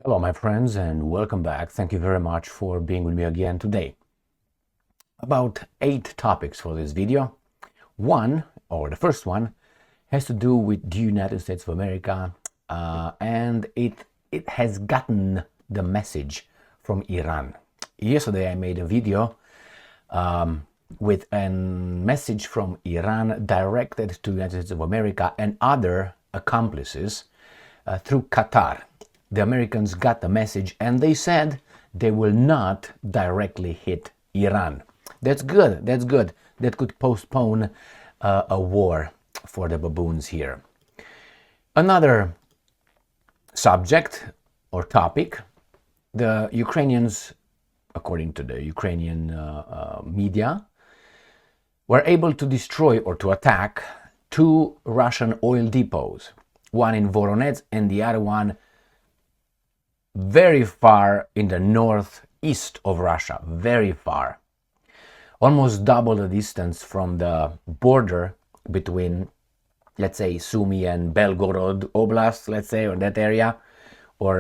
Hello, my friends, and welcome back. Thank you very much for being with me again today. About 8 topics for this video. The first one, has to do with the United States of America, and it has gotten the message from Iran. Yesterday, I made a video with a message from Iran directed to the United States of America and other accomplices through Qatar. The Americans got the message and they said they will not directly hit Iran. That's good. That could postpone a war for the baboons here. Another subject or topic, the Ukrainians, according to the Ukrainian media, were able to destroy or to attack 2 Russian oil depots, one in Voronezh and the other one very far in the northeast of Russia, very far. Almost double the distance from the border between, let's say, Sumy and Belgorod Oblast, let's say, or that area, or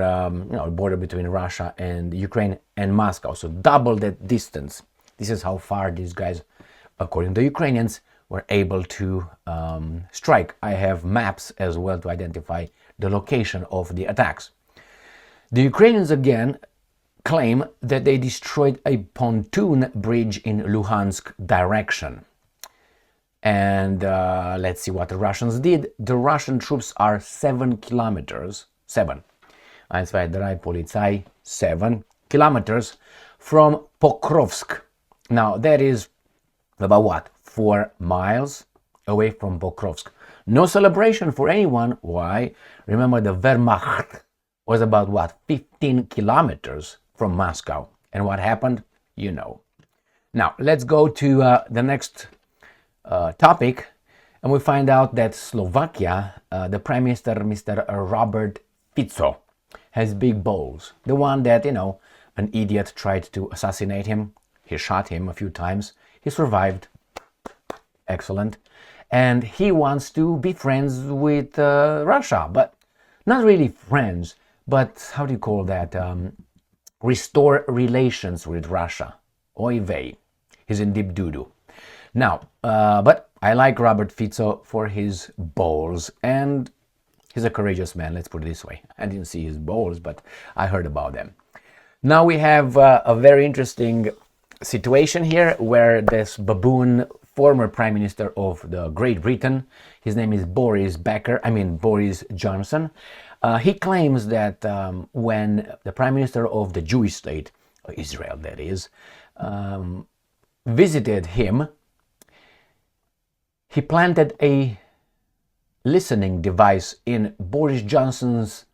border between Russia and Ukraine and Moscow. So double that distance. This is how far these guys, according to the Ukrainians, were able to strike. I have maps as well to identify the location of the attacks. The Ukrainians again claim that they destroyed a pontoon bridge in Luhansk direction. And let's see what the Russians did. The Russian troops are 7 kilometers, 7 kilometers from Pokrovsk. Now that is about what? 4 miles away from Pokrovsk. No celebration for anyone. Why? Remember, the Wehrmacht was about what? 15 kilometers from Moscow. And what happened? You know. Now, let's go to the next topic, and we find out that Slovakia, the Prime Minister, Mr. Robert Fico, has big balls. The one that, an idiot tried to assassinate him. He shot him a few times. He survived. Excellent. And he wants to be friends with Russia, but not really friends. But how do you call that? Restore relations with Russia. Oy vey. He's in deep doo-doo. Now, but I like Robert Fico for his balls, and he's a courageous man, let's put it this way. I didn't see his balls, but I heard about them. Now we have a very interesting situation here where this baboon, former Prime Minister of the Great Britain, his name is Boris Johnson, he claims that when the Prime Minister of the Jewish state, Israel that is, visited him, he planted a listening device in Boris Johnson's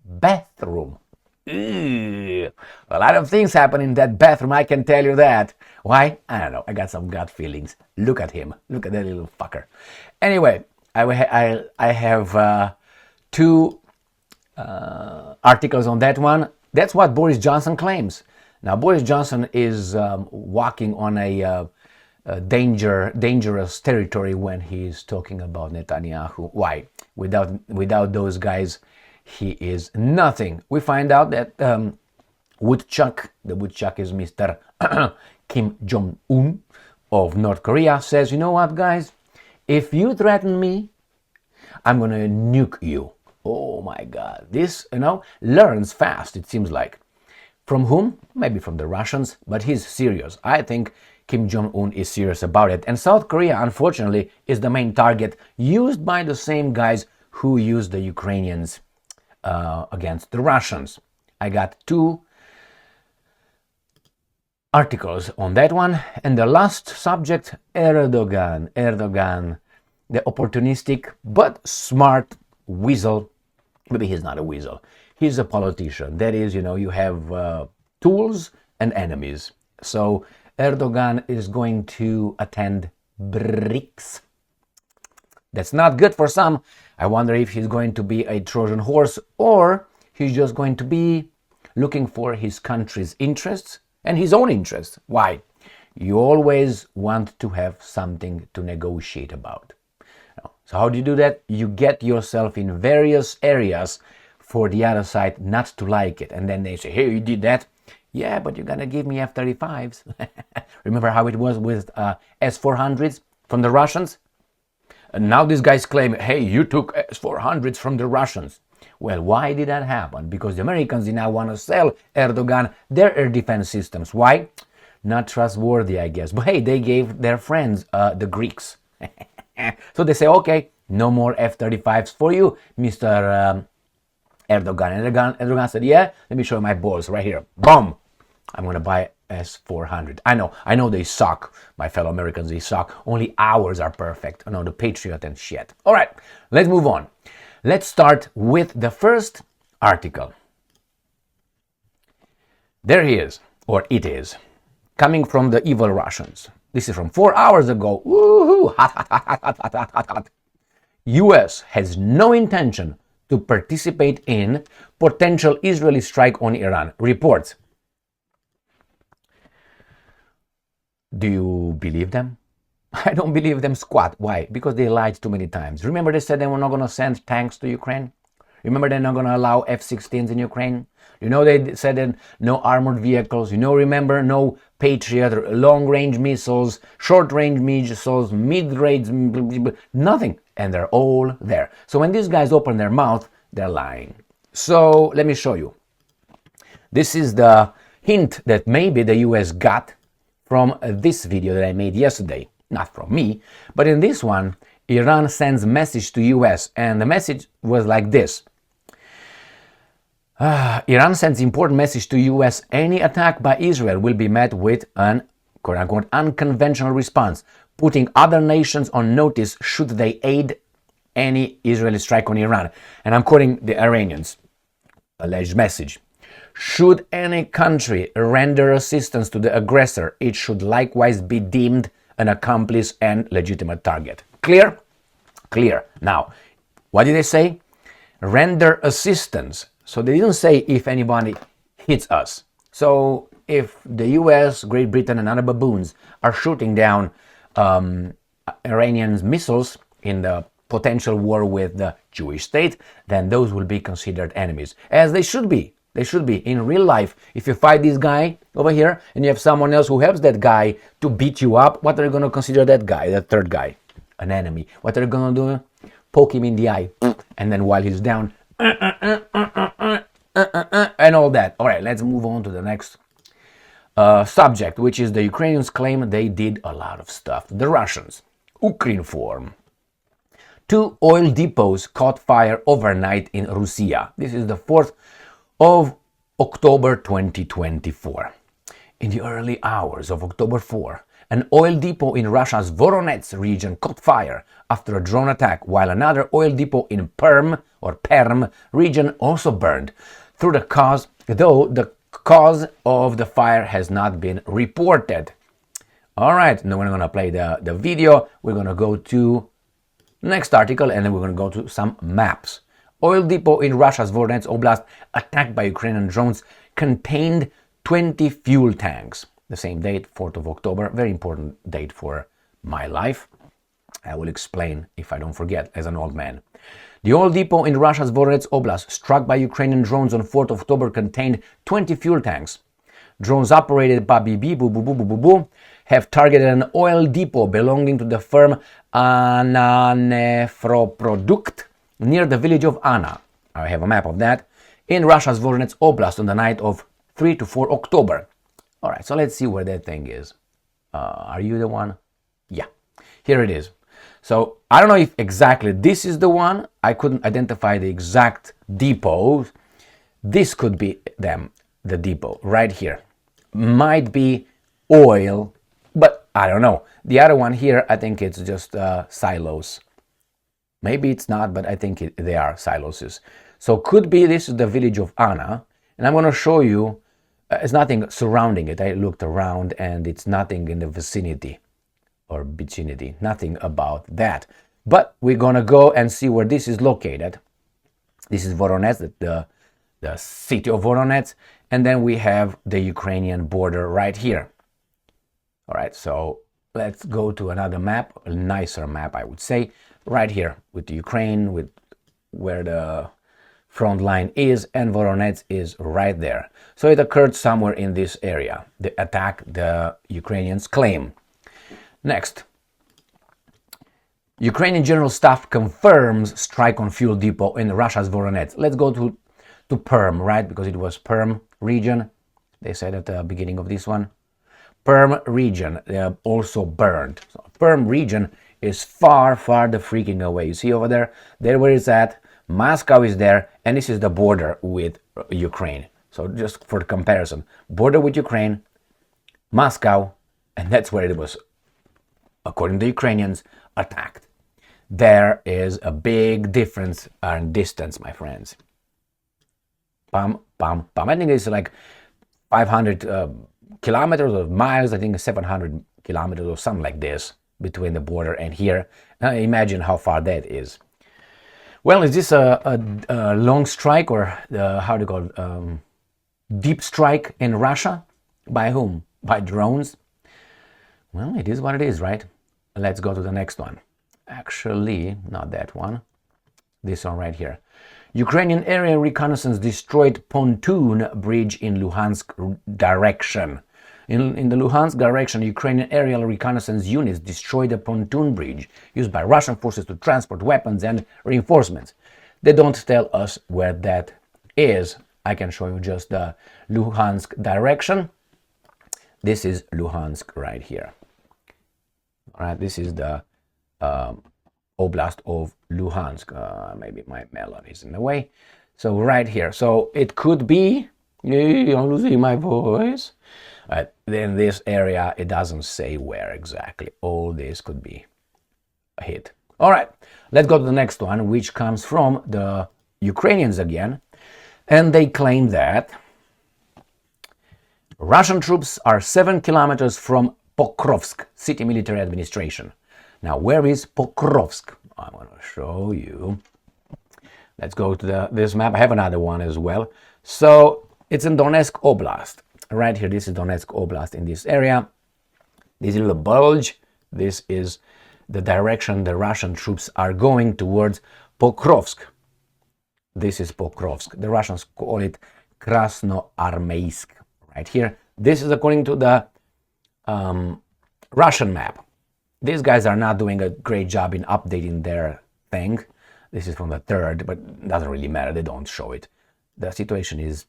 bathroom. Ew. A lot of things happen in that bathroom, I can tell you that. Why? I don't know. I got some gut feelings. Look at him. Look at that little fucker. Anyway, I have 2 articles on that one. That's what Boris Johnson claims. Now, Boris Johnson is walking on a dangerous territory when he's talking about Netanyahu. Why? Without those guys, he is nothing. We find out that Woodchuck, the Woodchuck is Mr. Kim Jong-un of North Korea, says, you know what, guys? If you threaten me, I'm going to nuke you. Oh my God. This, learns fast, it seems like. From whom? Maybe from the Russians, but he's serious. I think Kim Jong-un is serious about it. And South Korea, unfortunately, is the main target used by the same guys who used the Ukrainians against the Russians. I got 2 articles on that one. And the last subject, Erdogan, the opportunistic but smart weasel. Maybe he's not a weasel. He's a politician. That is, you have tools and enemies. So Erdogan is going to attend BRICS. That's not good for some. I wonder if he's going to be a Trojan horse, or he's just going to be looking for his country's interests and his own interests. Why? You always want to have something to negotiate about. So how do you do that? You get yourself in various areas for the other side not to like it. And then they say, hey, you did that. Yeah, but you're going to give me F-35s. Remember how it was with S-400s from the Russians? And now these guys claim, hey, you took S-400s from the Russians. Well, why did that happen? Because the Americans now want to sell Erdogan their air defense systems. Why? Not trustworthy, I guess. But hey, they gave their friends, the Greeks. So they say, okay, no more F-35s for you, Mr. Erdogan. Erdogan said, yeah, let me show you my balls right here. Boom! I'm going to buy S-400. I know they suck. My fellow Americans, they suck. Only ours are perfect. The Patriot and shit. All right, let's move on. Let's start with the first article. There he is, or it is, coming from the evil Russians. This is from 4 hours ago. Woohoo! Hot, hot, hot, hot, hot, hot, hot, hot. US has no intention to participate in potential Israeli strike on Iran, reports. Do you believe them? I don't believe them squat. Why? Because they lied too many times. Remember they said they were not going to send tanks to Ukraine? Remember they're not going to allow F-16s in Ukraine? They said that no armored vehicles. Remember no Patriot, long-range missiles, short-range missiles, mid-range, nothing. And they're all there. So when these guys open their mouth, they're lying. So let me show you. This is the hint that maybe the US got from this video that I made yesterday. Not from me, but in this one, Iran sends message to US, and the message was like this. Iran sends important message to US. Any attack by Israel will be met with an quote-unquote unconventional response, putting other nations on notice should they aid any Israeli strike on Iran. And I'm quoting the Iranians' alleged message. Should any country render assistance to the aggressor, it should likewise be deemed an accomplice and legitimate target. Clear? Clear. Now, what did they say? Render assistance. So they didn't say if anybody hits us. So if the US, Great Britain and other baboons are shooting down Iranian missiles in the potential war with the Jewish state, then those will be considered enemies, as they should be. They should be. In real life, if you fight this guy over here and you have someone else who helps that guy to beat you up, what are you going to consider that guy, that third guy? An enemy. What are you going to do? Poke him in the eye. And then while he's down, and all that. All right, let's move on to the next subject, which is the Ukrainians claim they did a lot of stuff. The Russians. Ukrinform. 2 oil depots caught fire overnight in Russia. This is the 4th of October 2024. In the early hours of October 4, an oil depot in Russia's Voronezh region caught fire after a drone attack, while another oil depot in Perm region also burned. Though the cause of the fire has not been reported. All right, now we're going to play the video. We're going to go to next article, and then we're going to go to some maps. Oil depot in Russia's Voronezh Oblast attacked by Ukrainian drones contained 20 fuel tanks. The same date, 4th of October, very important date for my life. I will explain if I don't forget as an old man. The oil depot in Russia's Voronezh Oblast, struck by Ukrainian drones on 4th of October, contained 20 fuel tanks. Drones operated by BB have targeted an oil depot belonging to the firm Ananefroprodukt near the village of Anna. I have a map of that. In Russia's Voronezh Oblast on the night of 3 to 4 October. All right, so let's see where that thing is. Are you the one? Yeah, here it is. So I don't know if exactly this is the one. I couldn't identify the exact depot. This could be the depot right here. Might be oil, but I don't know. The other one here, I think it's just silos. Maybe it's not, but I think they are silos. So could be this is the village of Anna. And I'm going to show you, it's nothing surrounding it. I looked around and it's nothing in the vicinity or vicinity, nothing about that. But we're going to go and see where this is located. This is Voronezh, the city of Voronezh. And then we have the Ukrainian border right here. All right, so let's go to another map, a nicer map, I would say. Right here with the Ukraine, with where the front line is, and Voronezh is right there. So it occurred somewhere in this area, the attack the Ukrainians claim. Next, Ukrainian General Staff confirms strike on fuel depot in Russia's Voronezh. Let's go to Perm, right? Because it was Perm region. They said at the beginning of this one. Perm region also burned. So Perm region is far, far the freaking away. You see over there? There where it's at. Moscow is there, and this is the border with Ukraine. So just for comparison, border with Ukraine, Moscow, and that's where it was, according to the Ukrainians, attacked. There is a big difference in distance, my friends. Pam, pam, pam. I think it's like 500 kilometers or miles. I think 700 kilometers or something like this between the border and here. Imagine how far that is. Well, is this a long strike, or how do you call it? Deep strike in Russia? By whom? By drones? Well, it is what it is, right? Let's go to the next one. Actually, not that one. This one right here. Ukrainian aerial reconnaissance destroyed pontoon bridge in Luhansk direction. In the Luhansk direction, Ukrainian aerial reconnaissance units destroyed a pontoon bridge used by Russian forces to transport weapons and reinforcements. They don't tell us where that is. I can show you just the Luhansk direction. This is Luhansk right here. All right, this is the Oblast of Luhansk. Maybe my melon is in the way. So right here. So it could be, you want to see my voice? In this area, it doesn't say where exactly. All this could be a hit. All right, let's go to the next one, which comes from the Ukrainians again. And they claim that Russian troops are 7 kilometers from Pokrovsk city military administration. Now, where is Pokrovsk? I want to show you. Let's go to this map. I have another one as well. So it's in Donetsk Oblast. Right here, this is Donetsk Oblast in this area. This little bulge, this is the direction the Russian troops are going towards Pokrovsk. This is Pokrovsk. The Russians call it Krasnoarmeysk. Right here. This is according to the Russian map. These guys are not doing a great job in updating their thing. This is from the 3rd, but it doesn't really matter. They don't show it. The situation is,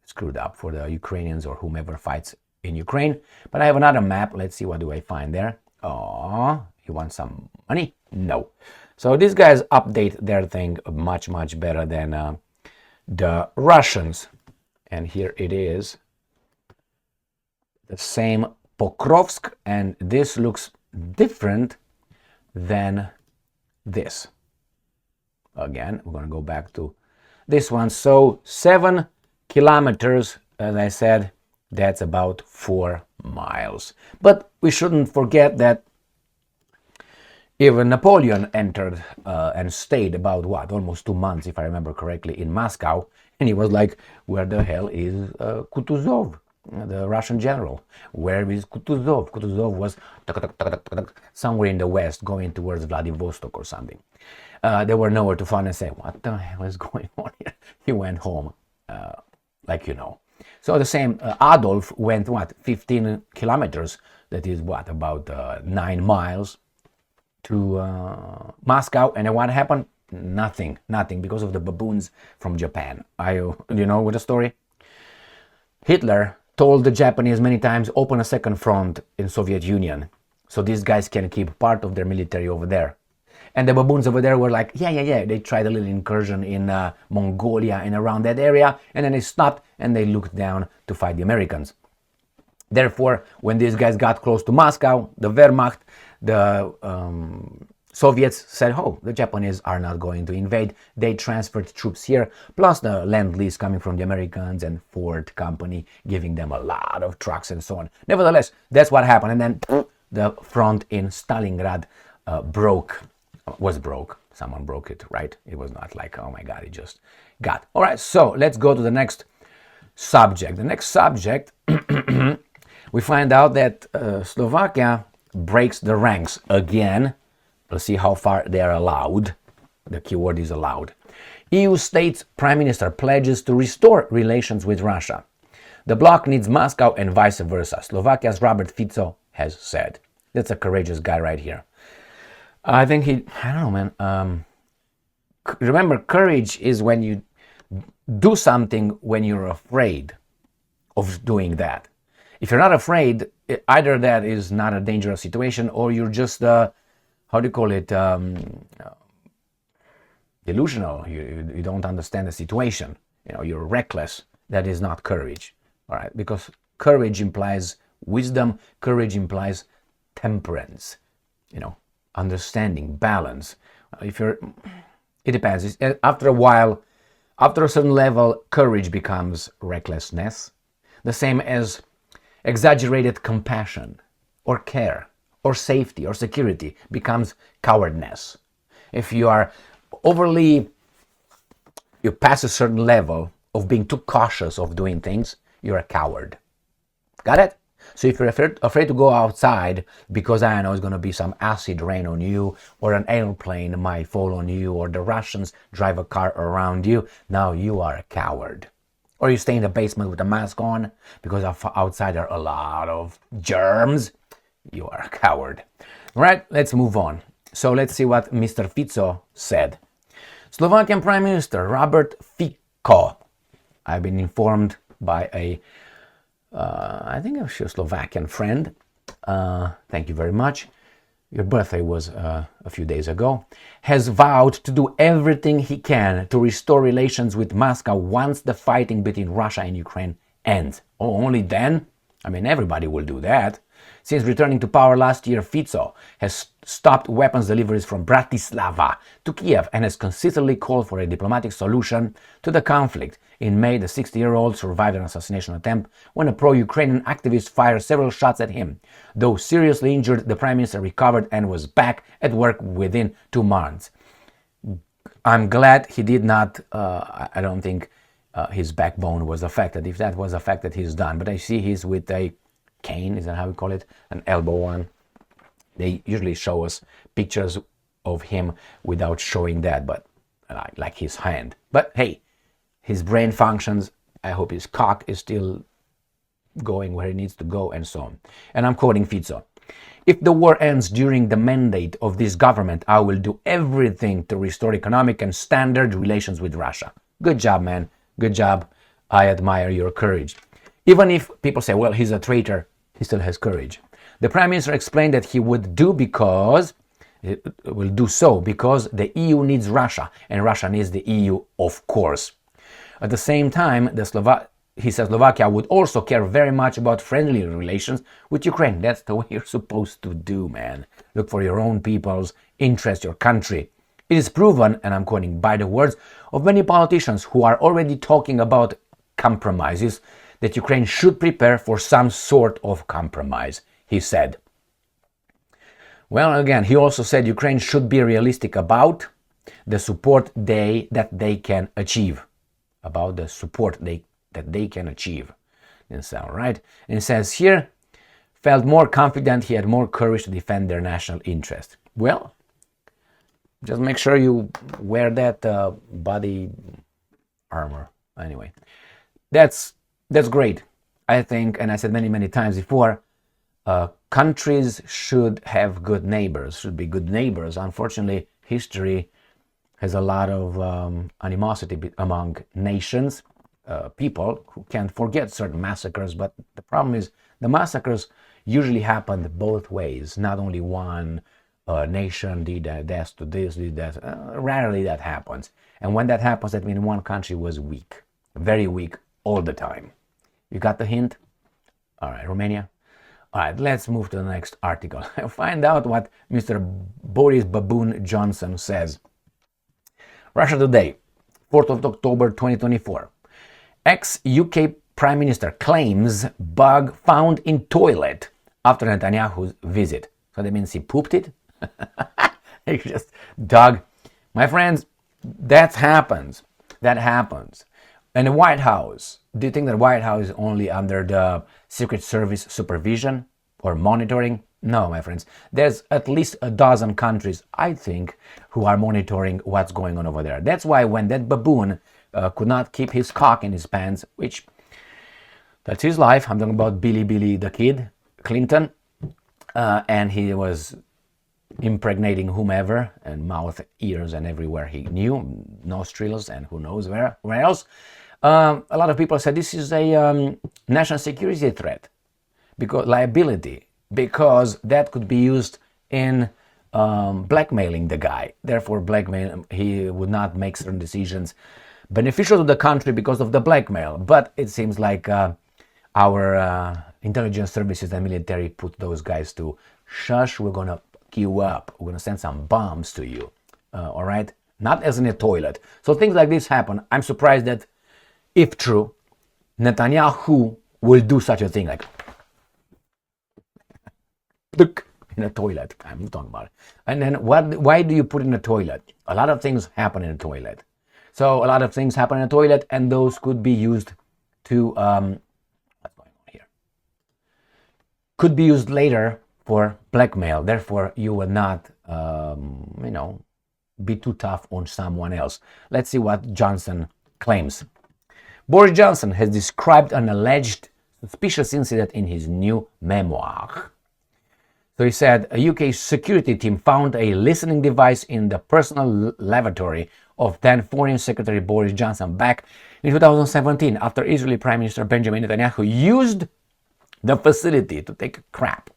screwed up for the Ukrainians or whomever fights in Ukraine. But I have another map. Let's see, what do I find there? Oh, you want some money? No. So these guys update their thing much, much better than the Russians. And here it is. The same Pokrovsk, and this looks different than this. Again, we're going to go back to this one. So 7 kilometers, as I said, that's about 4 miles. But we shouldn't forget that even Napoleon entered and stayed about almost 2 months, if I remember correctly, in Moscow. And he was like, where the hell is Kutuzov, the Russian general? Where is Kutuzov? Kutuzov was somewhere in the west, going towards Vladivostok or something. They were nowhere to find and say, what the hell is going on here? He went home, So the same, Adolf went, 15 kilometers, that is about 9 miles to Moscow. And then what happened? Nothing, because of the baboons from Japan. You know what the story? Hitler told the Japanese many times, open a second front in Soviet Union, so these guys can keep part of their military over there. And the baboons over there were like, yeah. They tried a little incursion in Mongolia and around that area, and then they stopped and they looked down to fight the Americans. Therefore, when these guys got close to Moscow, the Wehrmacht, the Soviets said, the Japanese are not going to invade. They transferred troops here, plus the Lend-Lease coming from the Americans and Ford Company giving them a lot of trucks and so on. Nevertheless, that's what happened. And then the front in Stalingrad was broke. Someone broke it, right? It was not like, oh my God, it just got. All right, so let's go to the next subject. The next subject, we find out that Slovakia breaks the ranks again. Let's see how far they are allowed. The keyword is allowed. EU states prime minister pledges to restore relations with Russia. The bloc needs Moscow and vice versa, Slovakia's Robert Fico has said. That's a courageous guy right here. I think I don't know, man. Remember, courage is when you do something when you're afraid of doing that. If you're not afraid, either that is not a dangerous situation, or you're just, how do you call it, delusional. You don't understand the situation. You're reckless. That is not courage. All right, because courage implies wisdom. Courage implies temperance. Understanding, balance. It depends. After a while, after a certain level, courage becomes recklessness. The same as exaggerated compassion or care or safety or security becomes cowardness. If you are you pass a certain level of being too cautious of doing things, you're a coward. Got it? So if you're afraid to go outside because I know it's going to be some acid rain on you, or an airplane might fall on you, or the Russians drive a car around you, now you are a coward. Or you stay in the basement with a mask on because outside there are a lot of germs, you are a coward. All right, let's move on. So let's see what Mr. Fico said. Slovakian Prime Minister Robert Fico. I've been informed by I think a Slovakian friend. Thank you very much. Your birthday was a few days ago. Has vowed to do everything he can to restore relations with Moscow once the fighting between Russia and Ukraine ends. Oh, only then? I mean, everybody will do that. Since returning to power last year, Fico has stopped weapons deliveries from Bratislava to Kiev and has consistently called for a diplomatic solution to the conflict. In May, the 60-year-old survived an assassination attempt when a pro-Ukrainian activist fired several shots at him. Though seriously injured, the Prime Minister recovered and was back at work within 2 months. I'm glad he did not, I don't think his backbone was affected. If that was affected, he's done. But I see he's with a cane, is that how we call it? An elbow one. They usually show us pictures of him without showing that, but like his hand. But hey, his brain functions. I hope his cock is still going where it needs to go, and so on. And I'm quoting Fico. If the war ends during the mandate of this government, I will do everything to restore economic and standard relations with Russia. Good job, man. Good job. I admire your courage. Even if people say, well, he's a traitor, he still has courage. The Prime Minister explained that he would do so because the EU needs Russia, and Russia needs the EU, of course. At the same time, he says Slovakia would also care very much about friendly relations with Ukraine. That's the way you're supposed to do, man. Look for your own people's interest, your country. It is proven, and I'm quoting, by the words of many politicians who are already talking about compromises, that Ukraine should prepare for some sort of compromise, he said. Well, again, he also said Ukraine should be realistic about the support that they can achieve. About the support that they can achieve. Didn't sound right. And it says here, felt more confident, he had more courage to defend their national interest. Well, just make sure you wear that body armor. Anyway, that's great. I think, and I said many times before, countries should have good neighbors, should be good neighbors. Unfortunately, history has a lot of animosity among nations, people who can't forget certain massacres, but the problem is the massacres usually happened both ways. Not only one nation did that to this, did that. Rarely that happens. And when that happens, that means one country was weak, very weak all the time. You got the hint? All right, Romania. All right, let's move to the next article. Find out what Mr. Boris Baboon Johnson says. Russia Today, 4th of October 2024. Ex-UK Prime Minister claims bug found in toilet after Netanyahu's visit. So that means he pooped it? He just dug. My friends, that happens. That happens. And the White House, do you think that White House is only under the Secret Service supervision or monitoring? No, my friends. There's at least a dozen countries, I think, who are monitoring what's going on over there. That's why when that baboon could not keep his cock in his pants, which that's his life. I'm talking about Billy the Kid, Clinton, and he was impregnating whomever, and mouth, ears, and everywhere he knew, nostrils, and who knows where else. A lot of people said this is a national security threat, because liability, because that could be used in blackmailing the guy. Therefore, blackmail, he would not make certain decisions beneficial to the country because of the blackmail. But it seems like our intelligence services and military put those guys to shush. We're gonna fuck you up. We're gonna send some bombs to you. All right, not as in a toilet. So things like this happen. I'm surprised that, if true, Netanyahu will do such a thing, like in a toilet. I'm talking about it. And then why do you put it in a toilet? A lot of things happen in a toilet. So a lot of things happen in a toilet, and those could be used to what's going on here? Could be used later for blackmail. Therefore, you will not, be too tough on someone else. Let's see what Johnson claims. Boris Johnson has described an alleged suspicious incident in his new memoir. So he said a UK security team found a listening device in the personal lavatory of then Foreign Secretary Boris Johnson back in 2017 after Israeli Prime Minister Benjamin Netanyahu used the facility to take a crap.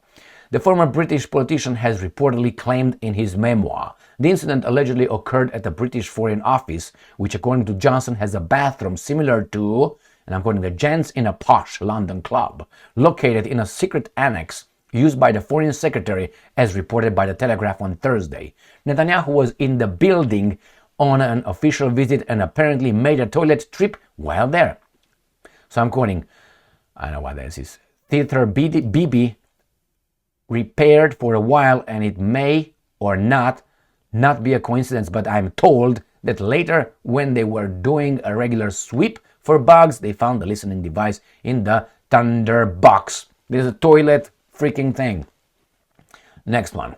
The former British politician has reportedly claimed in his memoir the incident allegedly occurred at the British Foreign Office, which according to Johnson has a bathroom similar to, and I'm quoting, the gents in a posh London club, located in a secret annex used by the Foreign Secretary, as reported by the Telegraph on Thursday. Netanyahu was in the building on an official visit and apparently made a toilet trip while there. So I'm quoting, I don't know what this is. Theater BB repaired for a while, and it may or not be a coincidence, but I'm told that later, when they were doing a regular sweep for bugs, they found the listening device in the thunder box. There's a toilet freaking thing. Next one.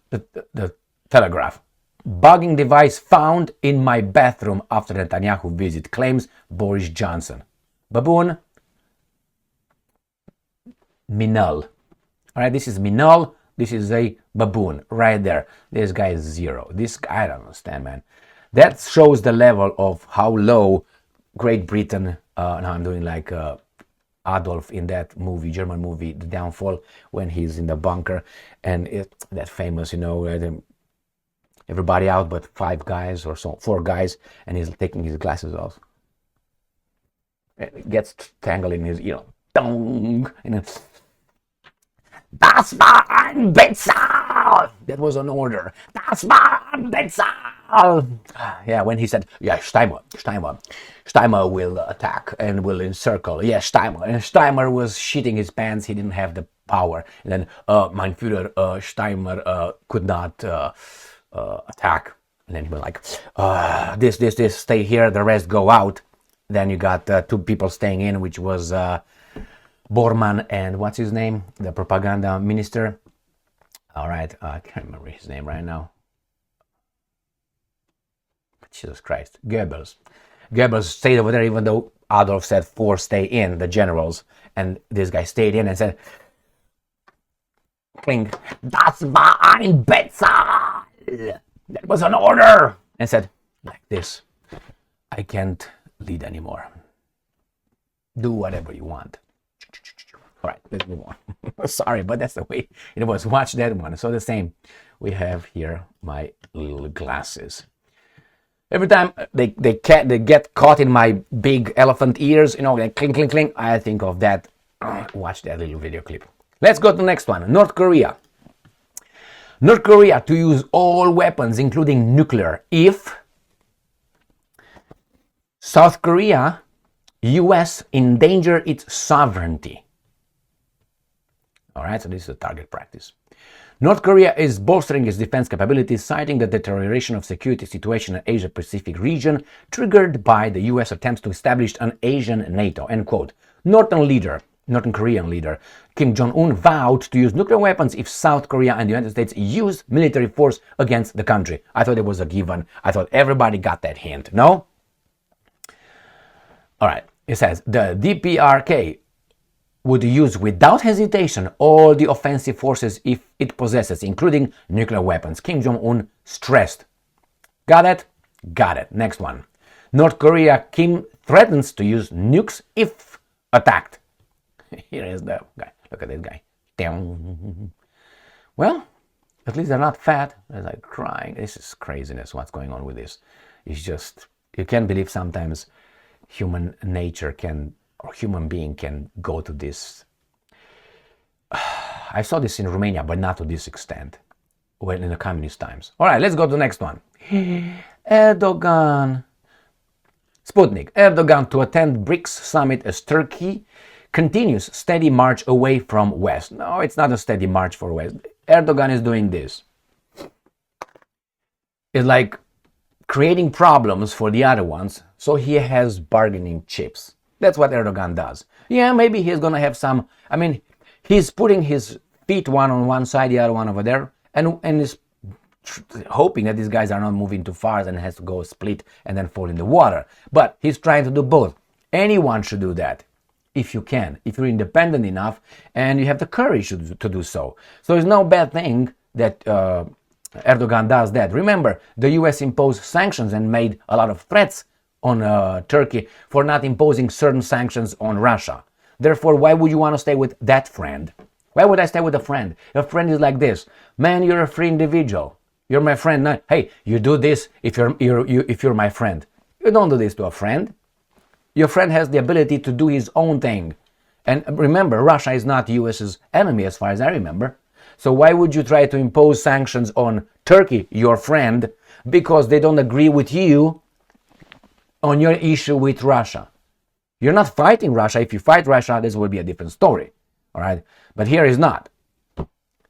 The Telegraph. Bugging device found in my bathroom after Netanyahu visit, claims Boris Johnson. Baboon. Minal. All right, this is Minal. This is a baboon right there. This guy is zero. This guy, I don't understand, man. That shows the level of how low Great Britain. Now I'm doing like Adolf in that movie, German movie, The Downfall, when he's in the bunker, and that famous, everybody out but 5 guys or so, 4 guys, and he's taking his glasses off. It gets tangled in his, dong, and it's, Das war ein Bezahl! That was an order. Das war ein Bezahl! Yeah, when he said, yeah, Steimer will attack and will encircle. Yeah, Steimer. And Steimer was shitting his pants. He didn't have the power. And then, mein Führer, Steimer could not attack. And then he was like, this, stay here, the rest go out. Then you got 2 people staying in, which was Bormann and what's his name? The propaganda minister. All right, I can't remember his name right now. Jesus Christ. Goebbels. Goebbels stayed over there even though Adolf said 4 stay in, the generals. And this guy stayed in and said, Kling, das war ein Bezahl! That was an order! And said, like this, I can't lead anymore. Do whatever you want. All right, let's move on. Sorry, but that's the way it was. Watch that one. So the same. We have here my little glasses. Every time they get caught in my big elephant ears, like clink, clink, clink, I think of that. Watch that little video clip. Let's go to the next one. North Korea. North Korea to use all weapons, including nuclear, if South Korea, US endanger its sovereignty. All right, so this is a target practice. North Korea is bolstering its defense capabilities, citing the deterioration of security situation in the Asia-Pacific region, triggered by the US attempts to establish an Asian NATO, end quote. Northern leader North Korean leader Kim Jong-un vowed to use nuclear weapons if South Korea and the United States use military force against the country. I thought it was a given. I thought everybody got that hint. No? All right. It says the DPRK would use without hesitation all the offensive forces if it possesses, including nuclear weapons, Kim Jong-un stressed. Got it? Got it. Next one. North Korea, Kim threatens to use nukes if attacked. Here is the guy. Look at this guy. Well, at least they're not fat. They're like crying. This is craziness. What's going on with this? It's just, you can't believe sometimes human nature can, or human being can go to this. I saw this in Romania, but not to this extent. Well, in the communist times. All right, let's go to the next one. Erdogan. Sputnik. Erdogan to attend BRICS summit as Turkey continues steady march away from West. No, it's not a steady march for West. Erdogan is doing this. It's like creating problems for the other ones, so he has bargaining chips. That's what Erdogan does. Yeah, maybe he's gonna have some, I mean, he's putting his feet one on one side, the other one over there, and is hoping that these guys are not moving too far and has to go split and then fall in the water. But he's trying to do both. Anyone should do that if you can, if you're independent enough and you have the courage to do so. So it's no bad thing that Erdogan does that. Remember, the US imposed sanctions and made a lot of threats on Turkey for not imposing certain sanctions on Russia. Therefore, why would you want to stay with that friend? Why would I stay with a friend? A friend is like this. Man, you're a free individual. You're my friend. No, hey, you do this if you're my friend. You don't do this to a friend. Your friend has the ability to do his own thing. And remember, Russia is not US's enemy as far as I remember. So why would you try to impose sanctions on Turkey, your friend, because they don't agree with you on your issue with Russia? You're not fighting Russia. If you fight Russia, this will be a different story. All right? But here is not.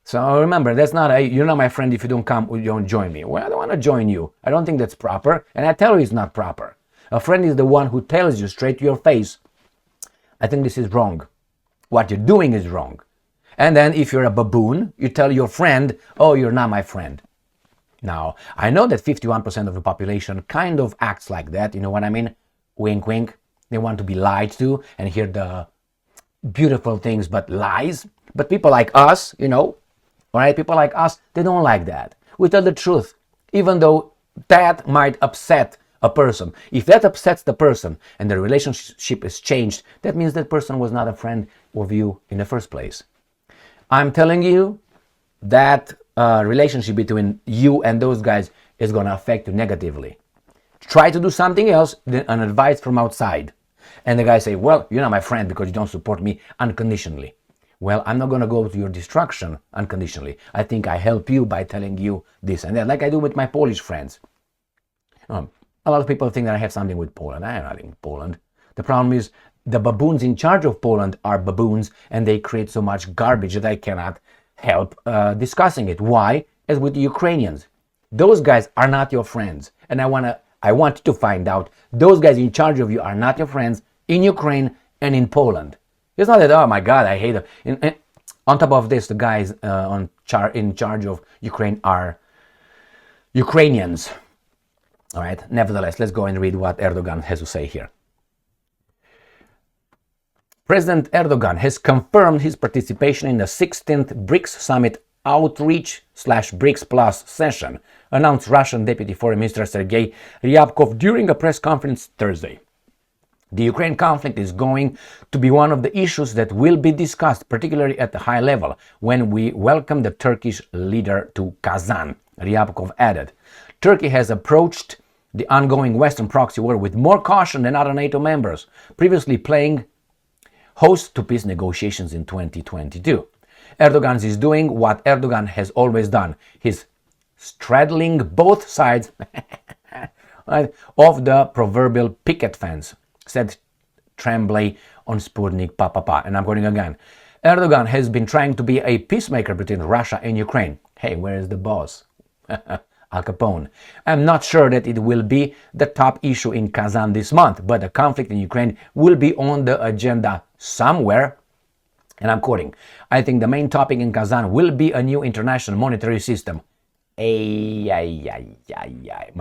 So remember, that's not you're not my friend if you don't come, you don't join me. Well, I don't want to join you. I don't think that's proper. And I tell you it's not proper. A friend is the one who tells you straight to your face, I think this is wrong. What you're doing is wrong. And then if you're a baboon, you tell your friend, oh, you're not my friend. Now, I know that 51% of the population kind of acts like that. You know what I mean? Wink, wink. They want to be lied to and hear the beautiful things, but lies. But people like us, you know, all right, people like us, they don't like that. We tell the truth, even though that might upset a person. If that upsets the person and the relationship is changed, that means that person was not a friend of you in the first place. I'm telling you that relationship between you and those guys is going to affect you negatively. Try to do something else than an advice from outside. And the guy say, well, you're not my friend because you don't support me unconditionally. Well, I'm not going to go to your destruction unconditionally. I think I help you by telling you this and that, like I do with my Polish friends. A lot of people think that I have something with Poland. I have nothing with Poland. The problem is the baboons in charge of Poland are baboons and they create so much garbage that I cannot help discussing it. Why? As with the Ukrainians. Those guys are not your friends. And I want you to find out those guys in charge of you are not your friends in Ukraine and in Poland. It's not that, oh my God, I hate them. On top of this, the guys in charge of Ukraine are Ukrainians. All right. Nevertheless, let's go and read what Erdogan has to say here. President Erdogan has confirmed his participation in the 16th BRICS summit outreach/BRICS Plus session, announced Russian Deputy Foreign Minister Sergei Ryabkov during a press conference Thursday. The Ukraine conflict is going to be one of the issues that will be discussed, particularly at the high level, when we welcome the Turkish leader to Kazan, Ryabkov added. Turkey has approached the ongoing Western proxy war with more caution than other NATO members, previously playing host to peace negotiations in 2022. Erdogan is doing what Erdogan has always done. He's straddling both sides of the proverbial picket fence, said Tremblay on Sputnik Papa. And I'm quoting again. Erdogan has been trying to be a peacemaker between Russia and Ukraine. Hey, where is the boss? Al Capone. I'm not sure that it will be the top issue in Kazan this month, but the conflict in Ukraine will be on the agenda somewhere. And I'm quoting, I think the main topic in Kazan will be a new international monetary system. My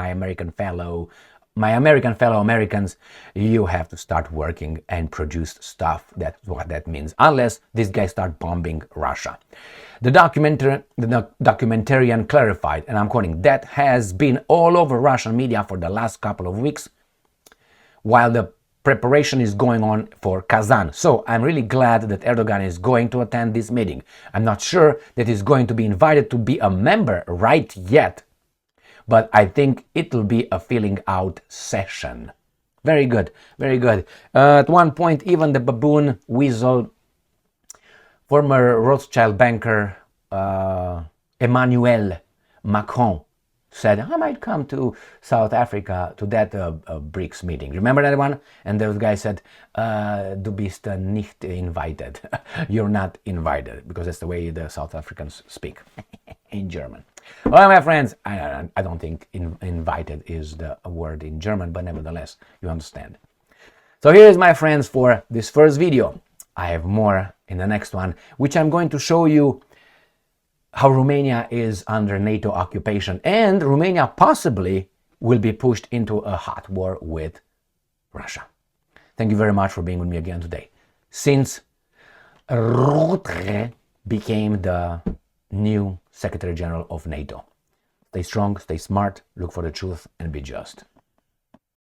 American fellow Americans, you have to start working and produce stuff. That's what that means, unless these guys start bombing Russia. The documentarian clarified, and I'm quoting, that has been all over Russian media for the last couple of weeks while the preparation is going on for Kazan. So I'm really glad that Erdogan is going to attend this meeting. I'm not sure that he's going to be invited to be a member right yet, but I think it will be a filling out session. Very good, very good. At one point, even the baboon weasel, former Rothschild banker Emmanuel Macron, said, I might come to South Africa to that BRICS meeting. Remember that one? And those guys said, du bist nicht invited. You're not invited, because that's the way the South Africans speak in German. Well, my friends, I don't think invited is the word in German, but nevertheless, you understand. So here is, my friends, for this first video. I have more in the next one, which I'm going to show you how Romania is under NATO occupation, and Romania possibly will be pushed into a hot war with Russia. Thank you very much for being with me again today. Since Rutte became the new Secretary General of NATO. Stay strong, stay smart, look for the truth, and be just.